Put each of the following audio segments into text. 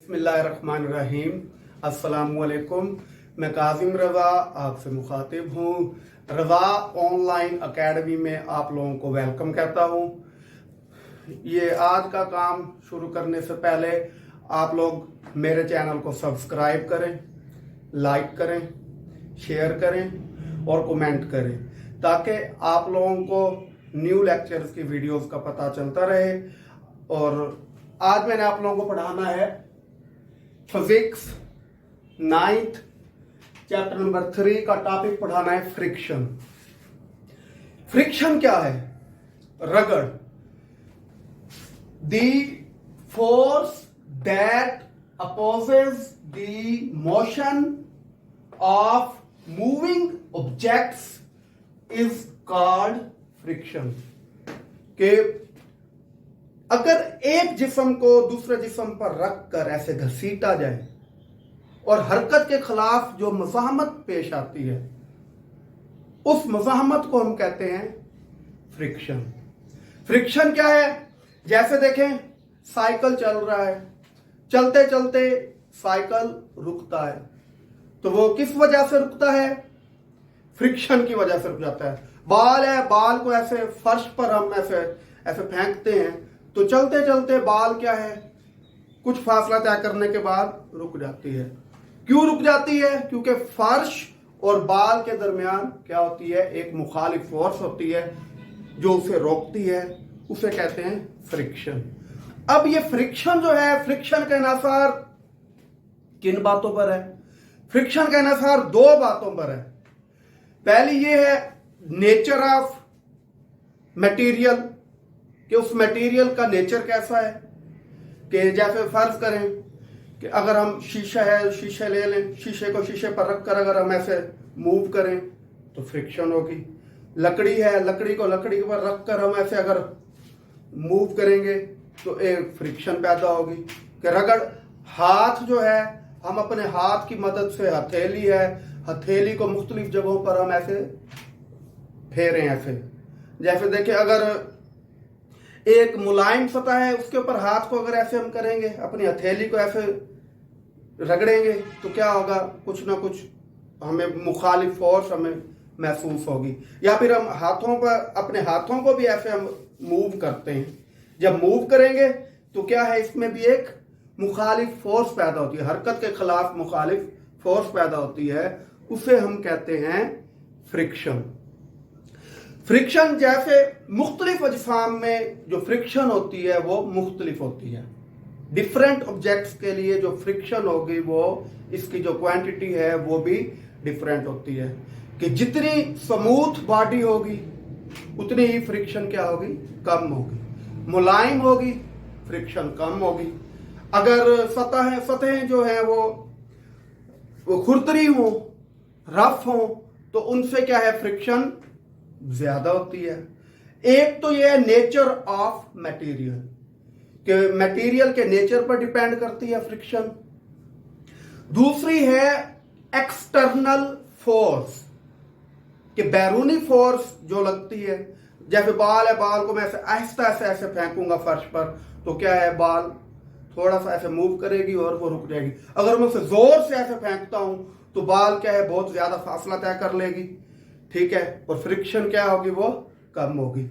बिस्मिल्लाहिर्रहमानिर्रहीम। अस्सलामुअलैकुम। मैं काजिम रज़ा आपसे मुखातिब हूँ। रज़ा ऑनलाइन एकेडमी में आप लोगों को वेलकम कहता हूँ। ये आज का काम शुरू करने से पहले आप लोग मेरे चैनल को सब्सक्राइब करें, लाइक करें, शेयर करें और कमेंट करें ताकि आप लोगों को न्यू लेक्चर्स की वीडियोस का पता चलता रहे। और आज मैंने आप लोगों को पढ़ाना है फिजिक्स 9th चैप्टर नंबर 3 का टॉपिक पढ़ाना है फ्रिक्शन। फ्रिक्शन क्या है? रगड़। The force that opposes the motion of moving objects is called friction. के अगर एक जिस्म को दूसरे जिस्म पर रख कर ऐसे घसीटा जाए और हरकत के खिलाफ जो मज़ाहमत पेश आती है, उस मज़ाहमत को हम कहते हैं फ्रिक्शन। फ्रिक्शन क्या है? जैसे देखें, साइकिल चल रहा है, चलते चलते साइकिल रुकता है, तो वो किस वजह से रुकता है? फ्रिक्शन की वजह से रुक जाता है। बाल है, बाल को ऐसे फर्श पर हम ऐसे ऐसे फेंकते हैं, तो चलते चलते बाल क्या है, कुछ फासला तय करने के बाद रुक जाती है। क्यों रुक जाती है? क्योंकि फर्श और बाल के दरमियान क्या होती है? एक मुखालिफ फोर्स होती है जो उसे रोकती है, उसे कहते हैं फ्रिक्शन। अब ये फ्रिक्शन जो है, फ्रिक्शन का इन्हिसार किन बातों पर है? फ्रिक्शन का इन्हिसार दो बातों पर है। पहली ये है नेचर ऑफ मटेरियल, कि उस मटेरियल का नेचर कैसा है। कि जैसे फर्ज करें कि अगर हम शीशा है, शीशे ले लें, शीशे को शीशे पर रखकर अगर हम ऐसे मूव करें तो फ्रिक्शन होगी। लकड़ी है, लकड़ी को लकड़ी पर रखकर हम ऐसे अगर मूव करेंगे तो एक फ्रिक्शन पैदा होगी। कि रगड़, हाथ जो है, हम अपने हाथ की मदद से, हथेली है, हथेली को मुख्तलिफ जगहों पर हम ऐसे फेरें, ऐसे जैसे देखिए, अगर एक मुलायम सतह है उसके ऊपर हाथ को अगर ऐसे हम करेंगे, अपनी हथेली को ऐसे रगड़ेंगे, तो क्या होगा? कुछ ना कुछ हमें मुखालिफ फोर्स हमें महसूस होगी। या फिर हम हाथों पर, अपने हाथों को भी ऐसे हम मूव करते हैं, जब मूव करेंगे तो क्या है, इसमें भी एक मुखालिफ फोर्स पैदा होती है, हरकत के खिलाफ मुखालिफ फोर्स पैदा होती है, उसे हम कहते हैं फ्रिक्शन। फ्रिक्शन जैसे मुख्तलिफ अजसाम में जो फ्रिक्शन होती है वो मुख्तलिफ होती है। डिफरेंट ऑब्जेक्ट्स के लिए जो फ्रिक्शन होगी वो, इसकी जो क्वांटिटी है वो भी डिफरेंट होती है। कि जितनी स्मूथ बॉडी होगी उतनी ही फ्रिक्शन क्या होगी? कम होगी। मुलायम होगी, फ्रिक्शन कम होगी। अगर सतहें जो है वो खुरदरी हो, रफ हो, तो उनसे क्या है? फ्रिक्शन ज्यादा होती है। एक तो ये है नेचर ऑफ मटेरियल, कि मटेरियल के नेचर पर डिपेंड करती है फ्रिक्शन। दूसरी है एक्सटर्नल फोर्स, कि बैरूनी फोर्स जो लगती है। जैसे बाल है, बाल को मैं ऐसे आहिस्ता से ऐसे फेंकूंगा फर्श पर, तो क्या है, बाल थोड़ा सा ऐसे मूव करेगी और वो रुक जाएगी। अगर मैं उसे जोर से ऐसे फेंकता हूं तो बाल क्या है, बहुत ज्यादा फासला तय कर लेगी, ठीक है, और फ्रिक्शन क्या होगी? वो कम होगी।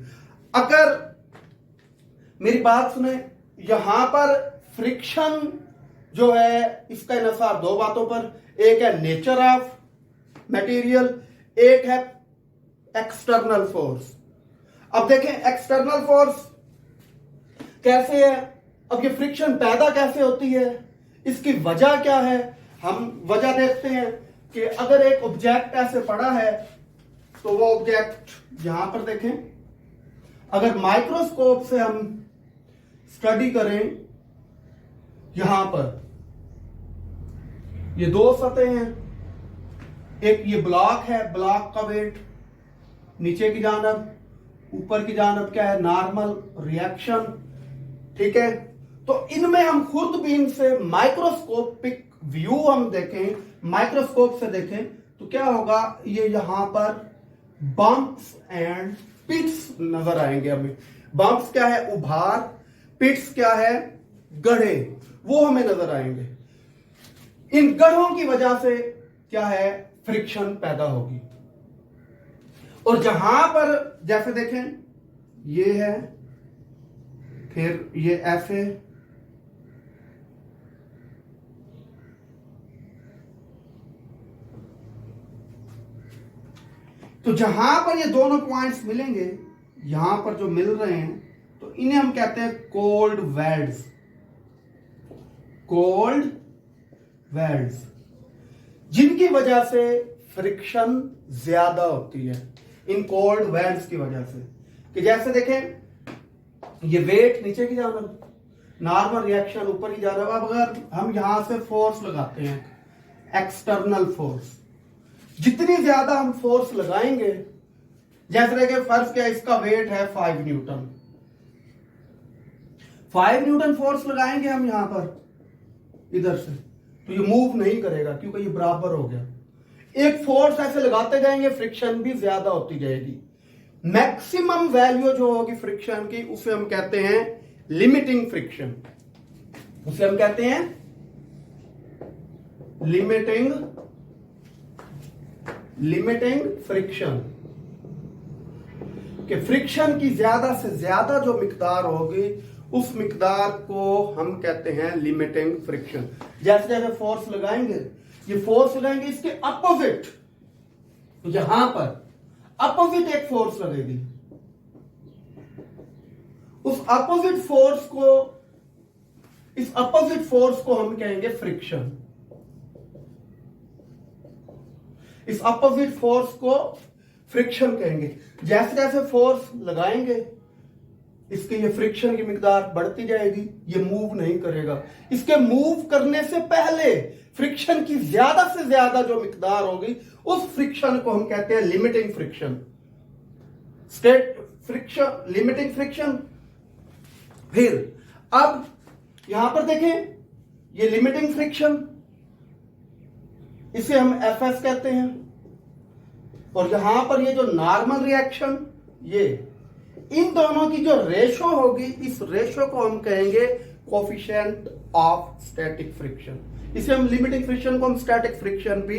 अगर मेरी बात सुने, यहां पर फ्रिक्शन जो है इसका इन्हिसार दो बातों पर, एक है नेचर ऑफ मटेरियल, एक है एक्सटर्नल फोर्स। अब देखें एक्सटर्नल फोर्स कैसे है, अब ये फ्रिक्शन पैदा कैसे होती है, इसकी वजह क्या है? हम वजह देखते हैं कि अगर एक ऑब्जेक्ट ऐसे पड़ा है तो वो ऑब्जेक्ट यहां पर देखें, अगर माइक्रोस्कोप से हम स्टडी करें, यहां पर ये दो सतहें हैं, एक ये ब्लॉक है, ब्लॉक का वेट नीचे की जानब, ऊपर की जानब क्या है? नॉर्मल रिएक्शन, ठीक है। तो इनमें हम खुर्दबीन से माइक्रोस्कोपिक व्यू हम देखें, माइक्रोस्कोप से देखें तो क्या होगा? ये यहां पर बम्प्स एंड पिट्स नजर आएंगे हमें। बम्प्स क्या है? उभार, पिट्स क्या है? गड्ढे। वो हमें नजर आएंगे। इन गढ़ों की वजह से क्या है, फ्रिक्शन पैदा होगी। और जहां पर जैसे देखें ये है, फिर ये ऐसे, तो जहां पर ये दोनों पॉइंट्स मिलेंगे, यहां पर जो मिल रहे हैं, तो इन्हें हम कहते हैं कोल्ड वेल्ड्स। कोल्ड वेल्ड्स, जिनकी वजह से फ्रिक्शन ज्यादा होती है, इन कोल्ड वेल्ड्स की वजह से। कि जैसे देखें ये वेट नीचे की जाना, नॉर्मल रिएक्शन ऊपर की जा रहा है। अब अगर हम यहां से फोर्स लगाते हैं, एक्सटर्नल फोर्स, जितनी ज्यादा हम फोर्स लगाएंगे, जैसे देखिए फर्ज क्या, इसका वेट है 5 न्यूटन, 5 न्यूटन फोर्स लगाएंगे हम यहां पर इधर से, तो ये मूव नहीं करेगा क्योंकि ये बराबर हो गया। एक फोर्स ऐसे लगाते जाएंगे, फ्रिक्शन भी ज्यादा होती जाएगी। मैक्सिमम वैल्यू जो होगी फ्रिक्शन की, उसे हम कहते हैं लिमिटिंग फ्रिक्शन। उसे हम कहते हैं लिमिटिंग फ्रिक्शन। कि फ्रिक्शन की ज्यादा से ज्यादा जो मिकदार होगी, उस मिकदार को हम कहते हैं लिमिटिंग फ्रिक्शन। जैसे जैसे फोर्स लगाएंगे, ये फोर्स लगाएंगे इसके अपोजिट, तो यहां पर अपोजिट एक फोर्स लगेगी, उस अपोजिट फोर्स को, इस अपोजिट फोर्स को हम कहेंगे फ्रिक्शन। इस अपोजिट फोर्स को फ्रिक्शन कहेंगे। जैसे जैसे फोर्स लगाएंगे, इसके ये फ्रिक्शन की मिकदार बढ़ती जाएगी, ये मूव नहीं करेगा। इसके मूव करने से पहले फ्रिक्शन की ज्यादा से ज्यादा जो मिकदार होगी, उस फ्रिक्शन को हम कहते हैं limiting friction. State friction, limiting friction. फिर अब यहां पर देखें, ये लिमिटिंग फ्रिक्शन, इसे हम एफएस कहते हैं। और यहां पर ये जो नॉर्मल रिएक्शन, ये इन दोनों की जो रेशो होगी, इस रेशो को हम कहेंगे कोफिशिएंट ऑफ स्टैटिक फ्रिक्शन। इसे हम लिमिटिंग फ्रिक्शन को हम स्टैटिक फ्रिक्शन भी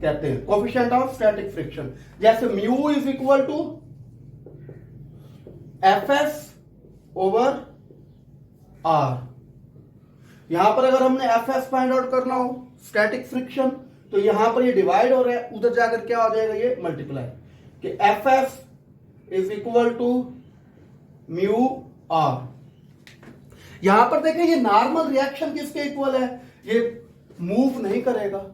कहते हैं, कोफिशिएंट ऑफ स्टैटिक फ्रिक्शन। जैसे mu is equal to F S over R. यहां पर अगर हमने एफएस फाइंड आउट करना हो, स्टैटिक फ्रिक्शन, तो यहां पर ये डिवाइड हो रहा है, उधर जाकर क्या हो जाएगा, ये मल्टीप्लाई, कि FS is equal to mu R. यहां पर देखें, ये नॉर्मल रिएक्शन किसके इक्वल है, ये मूव नहीं करेगा।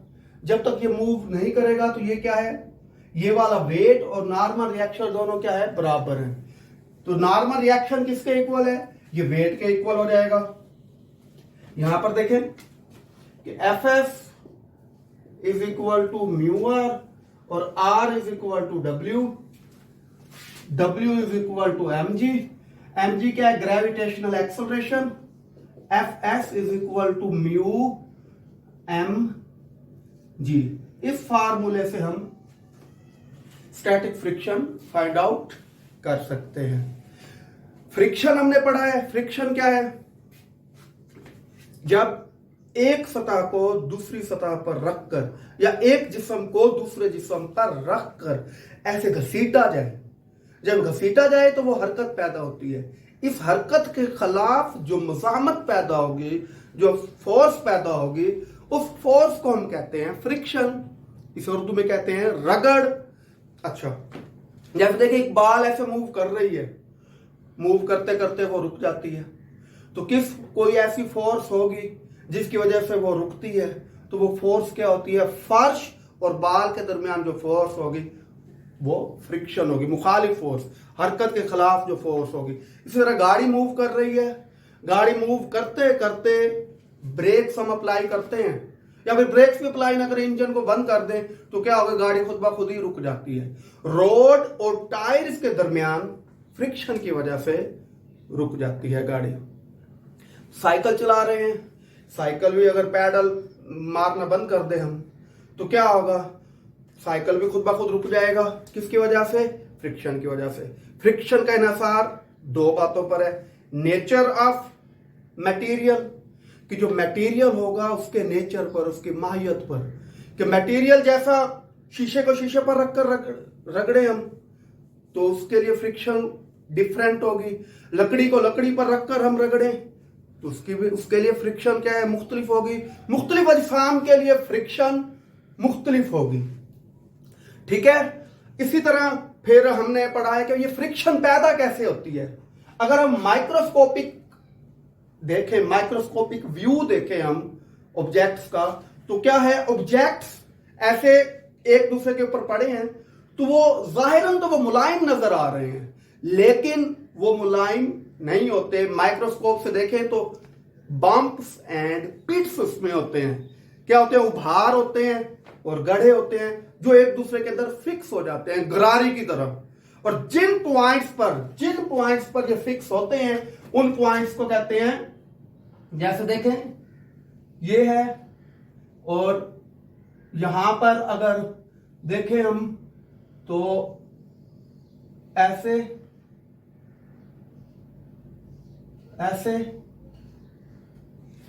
जब तक ये मूव नहीं करेगा, तो ये क्या है, ये वाला वेट और नॉर्मल रिएक्शन दोनों क्या है, बराबर है। तो नॉर्मल रिएक्शन किसके इक्वल है, ये वेट के इक्वल हो जाएगा। यहां पर देखें कि FS is equal to mu R और R is equal to W, W is equal to MG. MG क्या है, gravitational acceleration. F S is equal to mu M G. इस फार्मूले से हम स्टैटिक फ्रिक्शन फाइंड आउट कर सकते हैं। फ्रिक्शन हमने पढ़ा है, फ्रिक्शन क्या है, जब एक सतह को दूसरी सतह पर रखकर, या एक जिस्म को दूसरे जिस्म पर रखकर ऐसे घसीटा जाए। जब घसीटा जाए तो वो हरकत पैदा होती है। इस हरकत के खिलाफ जो मुज़ाहमत पैदा होगी, जो फोर्स पैदा होगी, उस फोर्स को हम कहते हैं फ्रिक्शन। इसे उर्दू में कहते हैं रगड़। अच्छा, जैसे देखिए एक बाल ऐसे मूव कर रही है, मूव करते करते वो रुक जाती है, तो कोई ऐसी फोर्स होगी जिसकी वजह से वो रुकती है, तो वो फोर्स क्या होती है, फर्श और बाल के दरमियान जो फोर्स होगी वो फ्रिक्शन होगी, मुखालिफ फोर्स, हरकत के खिलाफ जो फोर्स होगी। इसी तरह गाड़ी मूव कर रही है, गाड़ी मूव करते करते ब्रेक्स हम अप्लाई करते हैं, या फिर ब्रेक्स भी अप्लाई ना करें, इंजन को बंद कर दें, तो क्या होगा, गाड़ी खुद ब खुद ही रुक जाती है। रोड और टायर्स के दरमियान फ्रिक्शन की वजह से रुक जाती है गाड़ी। साइकिल चला रहे हैं, साइकिल भी अगर पैडल मारना बंद कर दे हम, तो क्या होगा, साइकिल भी खुद ब खुद रुक जाएगा। किसकी वजह से, फ्रिक्शन की वजह से। फ्रिक्शन का इन्हिसार दो बातों पर है, नेचर ऑफ मटेरियल, कि जो मटेरियल होगा उसके नेचर पर, उसकी माहियत पर, कि मटेरियल जैसा शीशे को शीशे पर रखकर रगड़े हम तो उसके लिए फ्रिक्शन डिफरेंट होगी, लकड़ी को लकड़ी पर रखकर हम रगड़े तो उसके लिए फ्रिक्शन क्या है, मुख्तलिफ होगी, मुख्तलिफ अजसाम के लिए फ्रिक्शन मुख्तलिफ होगी। ठीक है, इसी तरह फिर हमने पढ़ा है कि ये फ्रिक्शन पैदा कैसे होती है। अगर हम माइक्रोस्कोपिक देखें, माइक्रोस्कोपिक व्यू देखें हम ऑब्जेक्ट्स का, तो क्या है, ऑब्जेक्ट्स ऐसे एक दूसरे के ऊपर पड़े हैं तो वो जाहिरन तो वो मुलायम नजर आ रहे हैं, लेकिन वो मुलायम नहीं होते। माइक्रोस्कोप से देखें तो बम्प्स एंड पिट्स उसमें होते हैं। क्या होते हैं, उभार होते हैं और गड्ढे होते हैं जो एक दूसरे के अंदर फिक्स हो जाते हैं गरारी की तरह। और जिन पॉइंट्स पर ये फिक्स होते हैं उन पॉइंट्स को कहते हैं, जैसे देखें ये है, और यहां पर अगर देखें हम तो ऐसे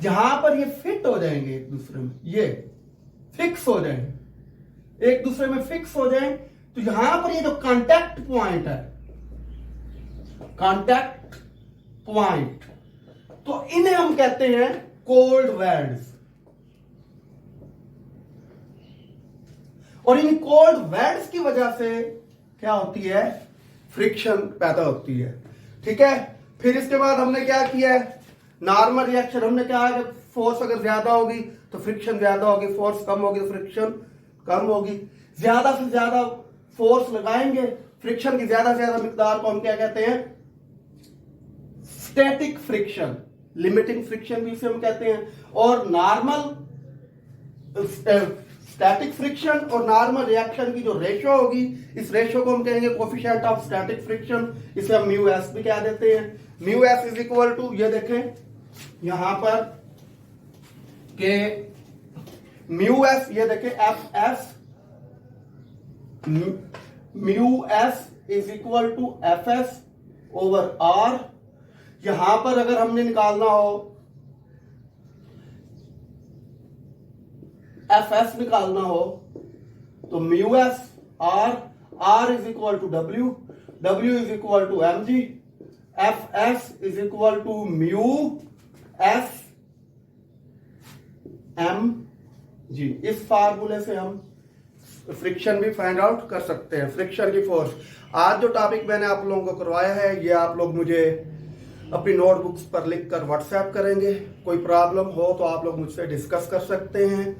जहां पर ये फिट हो जाएंगे एक दूसरे में, ये फिक्स हो जाएंगे एक दूसरे में, फिक्स हो जाए तो यहां पर ये जो कांटेक्ट पॉइंट है, कांटेक्ट पॉइंट, तो इन्हें हम कहते हैं कोल्ड वेड्स। और इन कोल्ड वेड्स की वजह से क्या होती है, फ्रिक्शन पैदा होती है। ठीक है, फिर इसके बाद हमने क्या किया है, नॉर्मल रिएक्शन हमने क्या है, फोर्स अगर ज्यादा होगी तो फ्रिक्शन ज्यादा होगी, फोर्स कम होगी तो फ्रिक्शन कम होगी। ज्यादा से ज्यादा फोर्स लगाएंगे, फ्रिक्शन की ज्यादा से ज्यादा मिकदार को हम क्या कहते हैं, स्टैटिक फ्रिक्शन, लिमिटिंग फ्रिक्शन भी इसे हम कहते हैं। और नॉर्मल स्टैटिक फ्रिक्शन और नॉर्मल रिएक्शन की जो रेशो होगी, इस रेशो को हम कहेंगे कोफिशिएंट ऑफ स्टैटिक फ्रिक्शन, इसे हम म्यू एस भी कह देते हैं। Mu S is equal to, ये देखें यहां पर के म्यू एस, ये देखें F S, mu S is equal to F S over R. यहां पर अगर हमने निकालना हो एफ एस निकालना हो तो mu S R, R is equal to W, W is equal to M G, F S is equal to mu S M G. इस फार्मूले से हम फ्रिक्शन भी फाइंड आउट कर सकते हैं, फ्रिक्शन की फोर्स। आज जो टॉपिक मैंने आप लोगों को करवाया है ये आप लोग मुझे अपनी नोटबुक्स पर लिखकर व्हाट्सएप करेंगे। कोई प्रॉब्लम हो तो आप लोग मुझसे डिस्कस कर सकते हैं।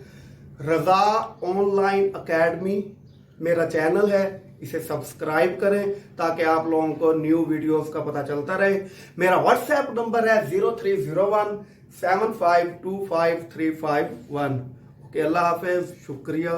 रजा ऑनलाइन एकेडमी मेरा चैनल है, इसे सब्सक्राइब करें ताकि आप लोगों को न्यू वीडियोस का पता चलता रहे। मेरा व्हाट्सएप नंबर है 0301752531। ओके, अल्लाह हाफिज, शुक्रिया।